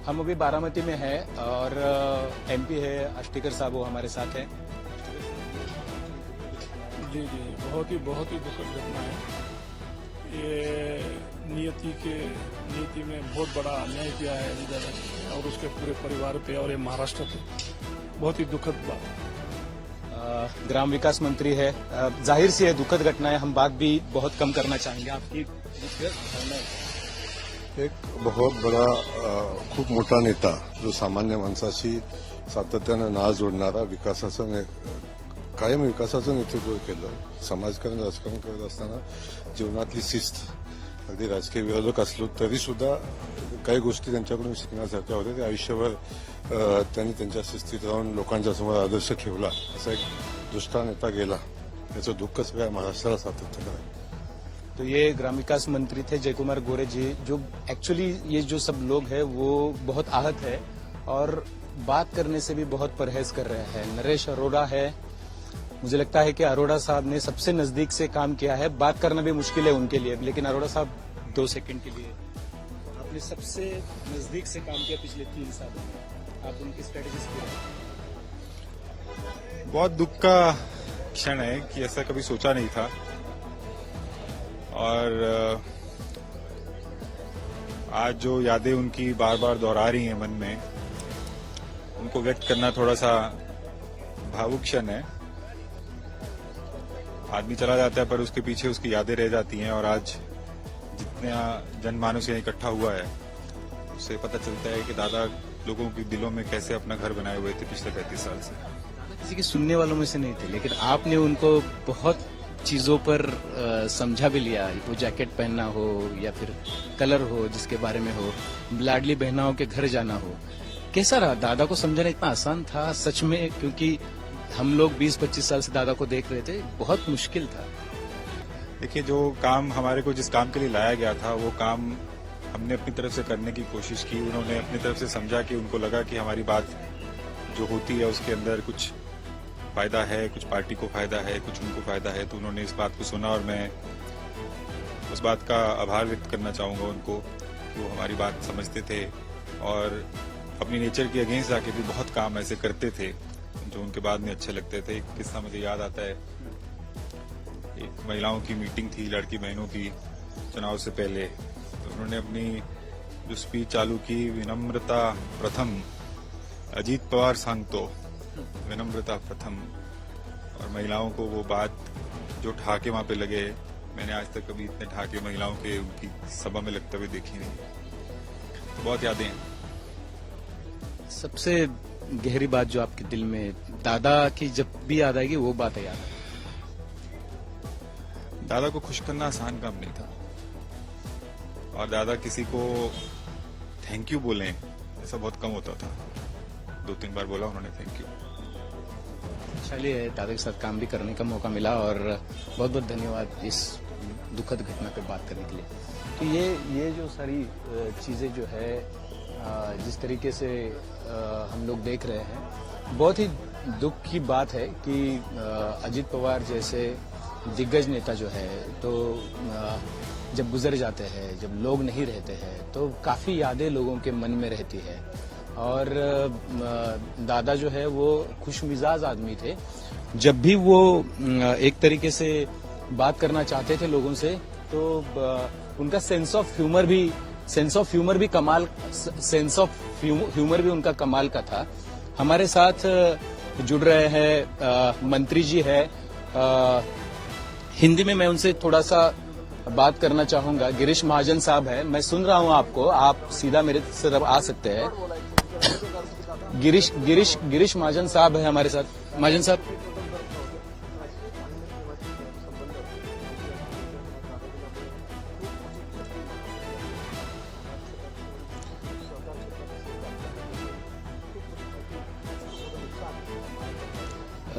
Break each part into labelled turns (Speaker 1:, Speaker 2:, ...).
Speaker 1: हम अभी बारामती में हैं और एमपी है अष्टिकर साहब, वो हमारे साथ हैं।
Speaker 2: जी जी, बहुत ही दुखद घटना है। ये नीति में बहुत बड़ा अन्याय किया है अजय दादा ने और उसके पूरे परिवार पे और ये महाराष्ट्र पे बहुत ही दुखद बात।
Speaker 1: ग्राम विकास मंत्री है, जाहिर सी है दुखद घटना है, हम बात भी बहुत कम करना चाहेंगे। आपकी
Speaker 3: एक बहुत बड़ा खूप मोठा नेता जो सामान्य माणसाशी सातत्यानं नाळ जोडणारा कायम विकासाचं नेतृत्व केलं, समाजकारण राजकारण करत असताना जीवनातली शिस्त, अगदी राजकीय विरोधक असलो तरी सुद्धा काही गोष्टी त्यांच्याकडून शिकण्यासारख्या होत्या। ते आयुष्यभर त्यांनी त्यांच्या शिस्तीत राहून लोकांच्या समोर आदर्श ठेवला। असा एक दुष्काळ नेता गेला, याचं दुःख सगळ्या महाराष्ट्राला सातत्यानं आहे।
Speaker 1: तो ये ग्राम विकास मंत्री थे जयकुमार गोरे जी, जो एक्चुअली ये जो सब लोग हैं वो बहुत आहत है और बात करने से भी बहुत परहेज कर रहे हैं। नरेश अरोड़ा है, मुझे लगता है कि अरोड़ा साहब ने सबसे नजदीक से काम किया है, बात करना भी मुश्किल है उनके लिए, लेकिन अरोड़ा साहब 2 सेकंड के लिए, आपने सबसे नजदीक से काम किया पिछले 3 सालों में, आप उनकी स्ट्रेटेजी से
Speaker 4: बहुत दुख का क्षण है कि ऐसा कभी सोचा नहीं था और आज जो यादें उनकी बार बार दोहरा रही हैं मन में, उनको व्यक्त करना थोड़ा सा भावुक क्षण है। आदमी चला जाता है पर उसके पीछे उसकी यादें रह जाती हैं और आज जितना जनमानस यहाँ इकट्ठा हुआ है उससे पता चलता है कि दादा लोगों के दिलों में कैसे अपना घर बनाए हुए थे पिछले 35 साल से।
Speaker 1: किसी के सुनने वालों में से नहीं थे, लेकिन आपने उनको बहुत चीजों पर समझा भी लिया, वो जैकेट पहनना हो या फिर कलर हो जिसके बारे में हो, लाडली बहनाओं के घर जाना हो। कैसा रहा दादा को समझाना? इतना आसान था सच में? क्योंकि हम लोग 20-25 साल से दादा को देख रहे थे, बहुत मुश्किल था।
Speaker 4: देखिए, जो काम हमारे को जिस काम के लिए लाया गया था वो काम हमने अपनी तरफ से करने की कोशिश की। उन्होंने अपनी तरफ से समझा कि उनको लगा कि हमारी बात जो होती है उसके अंदर कुछ फायदा है, कुछ पार्टी को फायदा है, कुछ उनको फायदा है, तो उन्होंने इस बात को सुना और मैं उस बात का आभार व्यक्त करना चाहूंगा उनको कि वो हमारी बात समझते थे और अपनी नेचर के अगेंस्ट जाके भी बहुत काम ऐसे करते थे जो उनके बाद में अच्छे लगते थे। एक किस्सा मुझे याद आता है, एक महिलाओं की मीटिंग थी, लड़की बहनों की, चुनाव से पहले, तो उन्होंने अपनी जो स्पीच चालू की, विनम्रता प्रथम, अजीत पवार सांगतो, विनम्रता प्रथम, और महिलाओं को वो बात जो ठहाके वहां पे लगे, मैंने आज तक कभी इतने ठहाके महिलाओं के उनकी सभा में लगते हुए देखी नहीं। तो बहुत यादें हैं।
Speaker 1: सबसे गहरी बात जो आपके दिल में दादा की जब भी याद आएगी वो बात है याद?
Speaker 4: दादा को खुश करना आसान काम नहीं था और दादा किसी को थैंक यू बोलें ऐसा बहुत कम होता था। 2-3 बार बोला उन्होंने थैंक यू।
Speaker 1: चलिए, दादा के साथ काम भी करने का मौका मिला और बहुत बहुत धन्यवाद इस दुखद घटना पे बात करने के लिए। तो ये जो सारी चीजें जो है जिस तरीके से हम लोग देख रहे हैं, बहुत ही दुख की बात है कि अजीत पवार जैसे दिग्गज नेता जो है तो जब गुजर जाते हैं, जब लोग नहीं रहते हैं, तो काफी यादें लोगों के मन में रहती है। और दादा जो है वो खुशमिजाज आदमी थे, जब भी वो एक तरीके से बात करना चाहते थे लोगों से तो उनका सेंस ऑफ ह्यूमर भी उनका कमाल का था। हमारे साथ जुड़ रहे हैं मंत्री जी है, हिंदी में मैं उनसे थोड़ा सा बात करना चाहूंगा। गिरीश महाजन साहब है, मैं सुन रहा हूं आपको, आप सीधा मेरे तरफ आ सकते हैं। गिरीश महाजन साहब है हमारे साथ। महाजन साहब,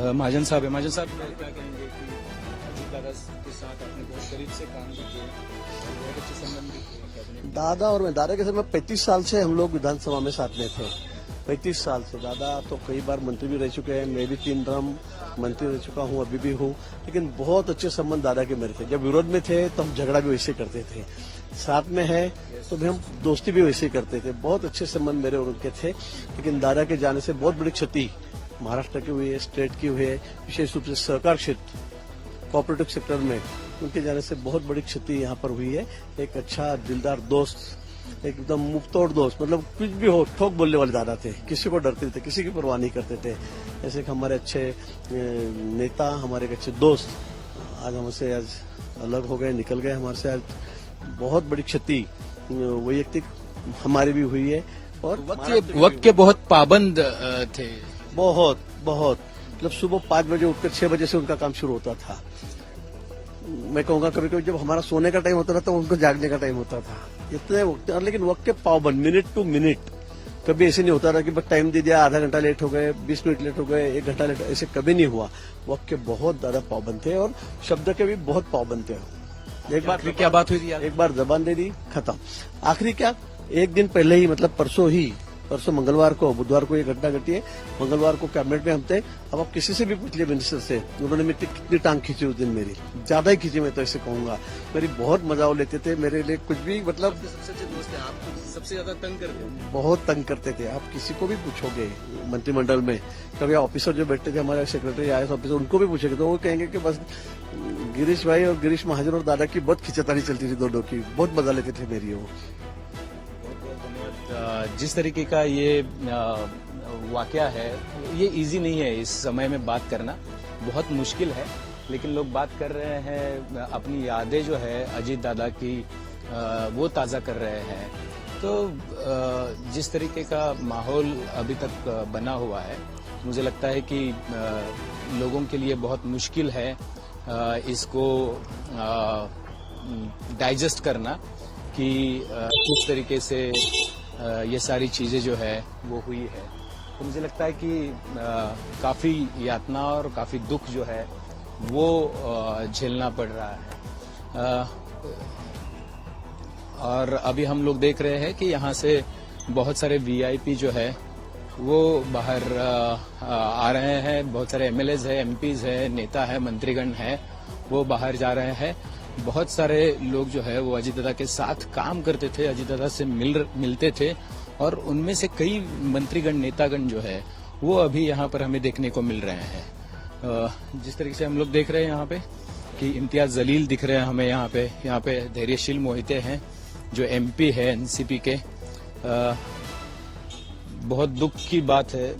Speaker 1: महाजन साहब है। महाजन साहब क्या कहेंगे कि अजीत दादा के साथ आपने बहुत करीब से काम किया, बहुत अच्छे संबंध भी।
Speaker 5: दादा और मैं, दादा के साथ मैं 35 साल से हम लोग विधानसभा में साथ में थे। 35 साल से दादा तो कई बार मंत्री भी रह चुके हैं, मैं भी 3 टर्म मंत्री रह चुका हूं, अभी भी हूं, लेकिन बहुत अच्छे संबंध दादा के मेरे थे। जब विरोध में थे तो हम झगड़ा भी वैसे करते थे, साथ में है तो भी हम दोस्ती भी वैसे ही करते थे। बहुत अच्छे संबंध मेरे और उनके थे, लेकिन दादा के जाने से बहुत बड़ी क्षति महाराष्ट्र की हुई है, स्टेट की हुई है, विशेष रूप से सहकार क्षेत्र कोऑपरेटिव सेक्टर में उनके जाने से बहुत बड़ी क्षति यहाँ पर हुई है। एक अच्छा दिलदार दोस्त, एकदम मुंहतोड़ दोस्त, मतलब कुछ भी हो ठोक बोलने वाले दादा थे, किसी को डरते थे, किसी की परवाह नहीं करते थे। ऐसे हमारे अच्छे नेता, हमारे एक अच्छे दोस्त आज हमसे आज अलग हो गए, निकल गए हमारे से। आज बहुत बड़ी क्षति वैयक्तिक हमारी भी हुई है। और
Speaker 1: वक्त के बहुत पाबंद थे।
Speaker 5: बहुत मतलब सुबह 5 बजे उठकर 6 बजे से उनका काम शुरू होता था। मैं कहूंगा कभी कभी जब हमारा सोने का टाइम होता था तो उनको जागने का टाइम होता था। इतने वक्त, लेकिन वक्त के पाबंद, मिनट टू मिनट। कभी ऐसे नहीं होता था कि बस टाइम दे दिया, आधा घंटा लेट हो गए, 20 मिनट लेट हो गए, 1 घंटा लेट, ऐसे कभी नहीं हुआ। वक्त के बहुत ज्यादा पाबंद थे और शब्द के भी बहुत पाबंद थे। एक बार
Speaker 1: क्या बात हुई थी?
Speaker 5: एक बार जबान दे दी, खत्म। आखिरी क्या, एक दिन पहले ही, मतलब परसों मंगलवार को, बुधवार को ये घटना घटी है। मंगलवार को कैबिनेट में हम थे। अब आप किसी से भी पूछ लिया मिनिस्टर से, उन्होंने मेरी कितनी टांग खींची उस दिन, मेरी ज्यादा ही खींची, मैं तो ऐसे कहूंगा। मेरी बहुत मजा लेते थे, मेरे लिए कुछ भी, मतलब
Speaker 1: सबसे ज्यादा तंग करते,
Speaker 5: बहुत तंग करते थे। आप किसी को भी पूछोगे मंत्रिमंडल में, कभी ऑफिसर जो बैठते थे, हमारे सेक्रेटरी आईएएस ऑफिसर, उनको भी पूछेंगे तो वो कहेंगे कि बस गिरीश भाई और गिरीश महाजन और दादा की बहुत खिंचातानी चलती थी दोनों की, बहुत मजा लेते थे मेरी वो।
Speaker 1: जिस तरीके का ये वाकया है, ये इजी नहीं है इस समय में बात करना, बहुत मुश्किल है। लेकिन लोग बात कर रहे हैं, अपनी यादें जो है अजीत दादा की वो ताज़ा कर रहे हैं। तो जिस तरीके का माहौल अभी तक बना हुआ है, मुझे लगता है कि लोगों के लिए बहुत मुश्किल है इसको डाइजेस्ट करना कि किस तरीके से ये सारी चीजें जो है वो हुई है। तो मुझे लगता है कि काफी यातना और काफी दुख जो है वो झेलना पड़ रहा है। और अभी हम लोग देख रहे हैं कि यहाँ से बहुत सारे वीआईपी जो है वो बाहर आ रहे हैं। बहुत सारे एमएलएज है, एमपीज है, नेता है, मंत्रीगण है, वो बाहर जा रहे हैं। बहुत सारे लोग जो है वो अजीत दादा के साथ काम करते थे, अजीत दादा से मिलते थे, और उनमें से कई मंत्रीगण, नेतागण जो है वो अभी यहाँ पर हमें देखने को मिल रहे हैं। जिस तरीके से हम लोग देख रहे हैं यहाँ पे कि इम्तियाज जलील दिख रहे हैं हमें यहाँ पे धैर्यशील मोहिते हैं जो एमपी है एनसीपी के। बहुत दुख की बात है,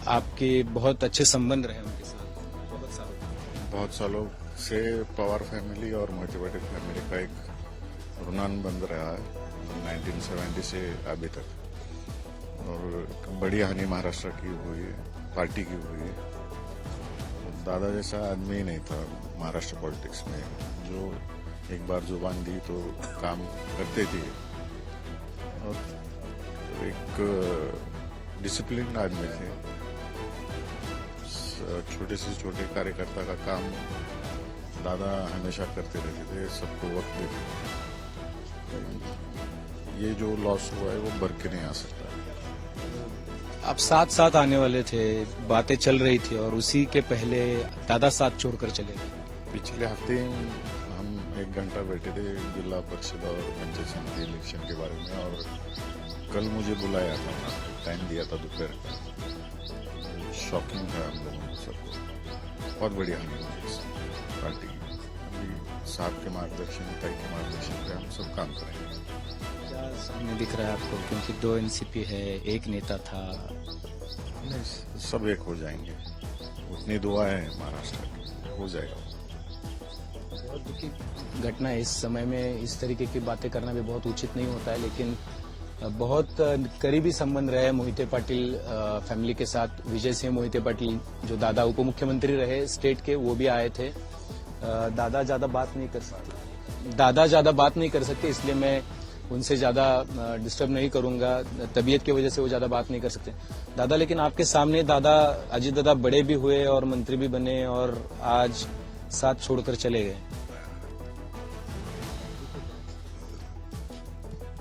Speaker 1: आपके बहुत अच्छे संबंध रहे उनके साथ बहुत सालों
Speaker 3: से पवार फैमिली और मोहिते पाटिल फैमिली का एक ऋणानुबंध रहा है 1970 से अभी तक। और बड़ी हानि महाराष्ट्र की हुई है, पार्टी की हुई है। दादा जैसा आदमी ही नहीं था महाराष्ट्र पॉलिटिक्स में, जो एक बार जुबान दी तो काम करते थे और एक डिसिप्लिन आदमी थे। छोटे से छोटे कार्यकर्ता का काम दादा हमेशा करते रहते थे, सबको वक्त देते। ये जो लॉस हुआ है वो भर के नहीं आ सकता।
Speaker 1: आप साथ साथ आने वाले थे, बातें चल रही थी, और उसी के पहले दादा साथ छोड़कर चले गए।
Speaker 3: पिछले हफ्ते हम 1 घंटा बैठे थे जिला परिषद और पंचायत समिति इलेक्शन के बारे में, और कल मुझे बुलाया था, टाइम दिया था दोपहर का। शॉकिंग था हम लोगों को सबको, बहुत बड़ी हानि हुई पार्टी की। अभी साहब के मार्गदर्शन, ताई के मार्गदर्शन पे हम सब काम करेंगे।
Speaker 1: क्या सामने दिख रहा है आपको, क्योंकि 2 एनसीपी है, एक नेता था?
Speaker 3: सब एक हो जाएंगे, उतनी दुआ है महाराष्ट्र की, हो जाएगा।
Speaker 1: बहुत दुखी घटना है। इस समय में इस तरीके की बातें करना भी बहुत उचित नहीं होता है, लेकिन बहुत करीबी संबंध रहे मोहिते पाटिल फैमिली के साथ। विजय सिंह मोहिते पाटिल जो दादा उप मुख्यमंत्री रहे स्टेट के, वो भी आए थे। दादा ज्यादा बात नहीं कर सकते, इसलिए मैं उनसे ज्यादा डिस्टर्ब नहीं करूंगा। तबीयत की वजह से वो ज्यादा बात नहीं कर सकते दादा। लेकिन आपके सामने दादा, अजीत दादा बड़े भी हुए और मंत्री भी बने, और आज साथ छोड़कर चले गए।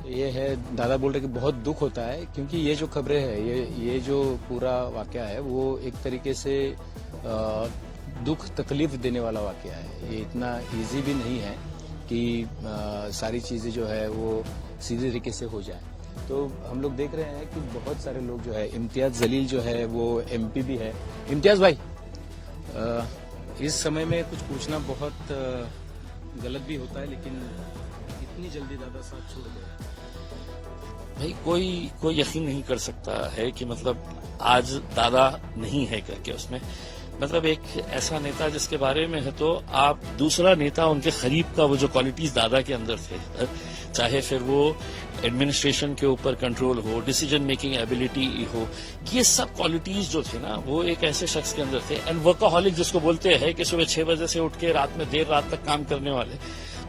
Speaker 1: ये है, दादा बोल रहे कि बहुत दुख होता है, क्योंकि ये जो खबरें हैं, ये जो पूरा वाकया है वो एक तरीके से दुख तकलीफ देने वाला वाकया है। ये इतना इजी भी नहीं है कि सारी चीज़ें जो है वो सीधे तरीके से हो जाए। तो हम लोग देख रहे हैं कि बहुत सारे लोग जो है, इम्तियाज जलील जो है वो MP भी है। इम्तियाज भाई, इस समय में कुछ पूछना बहुत गलत भी होता है, लेकिन इतनी जल्दी दादा साहब छोड़ गए।
Speaker 6: भाई कोई यकीन नहीं कर सकता है कि मतलब आज दादा नहीं है करके उसमें, मतलब एक ऐसा नेता जिसके बारे में है तो आप दूसरा नेता उनके करीब का वो जो क्वालिटीज दादा के अंदर थे, चाहे फिर वो एडमिनिस्ट्रेशन के ऊपर कंट्रोल हो, डिसीजन मेकिंग एबिलिटी हो, ये सब क्वालिटीज जो थे ना वो एक ऐसे शख्स के अंदर थे। एंड वर्कaholic जिसको बोलते हैं कि सुबह 6 बजे से उठ के रात में देर रात तक काम करने वाले,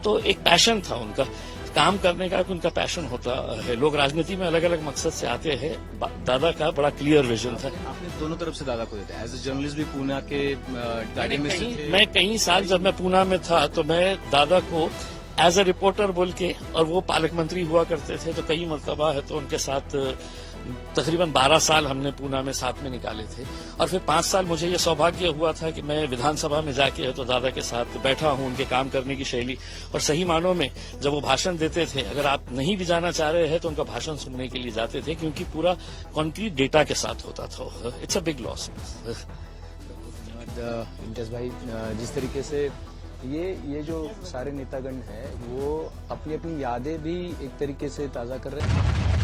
Speaker 6: तो एक पैशन था उनका काम करने का, उनका पैशन होता है। लोग राजनीति में अलग अलग मकसद से आते हैं, दादा का बड़ा क्लियर विजन था।
Speaker 1: आपने दोनों तरफ से दादा को देते एज ए जर्नलिस्ट भी पूना के गाड़ी में थे।
Speaker 6: मैं कई साल जब मैं पूना में था तो मैं दादा को एज ए रिपोर्टर बोल के, और वो पालक मंत्री हुआ करते थे तो कई मरतबा है तो उनके साथ तकरीबन 12 साल हमने पूना में साथ में निकाले थे। और फिर 5 साल मुझे ये सौभाग्य हुआ था कि मैं विधानसभा में जाके तो दादा के साथ बैठा हूं, उनके काम करने की शैली, और सही मानों में जब वो भाषण देते थे, अगर आप नहीं भी जाना चाह रहे हैं तो उनका भाषण सुनने के लिए जाते थे, क्योंकि पूरा कॉन्क्रीट डेटा के साथ होता था। It's a big loss.
Speaker 1: Imtiaz भाई, जिस तरीके से ये जो सारे नेतागण हैं वो अपनी अपनी यादें भी एक तरीके से ताज़ा कर रहे हैं।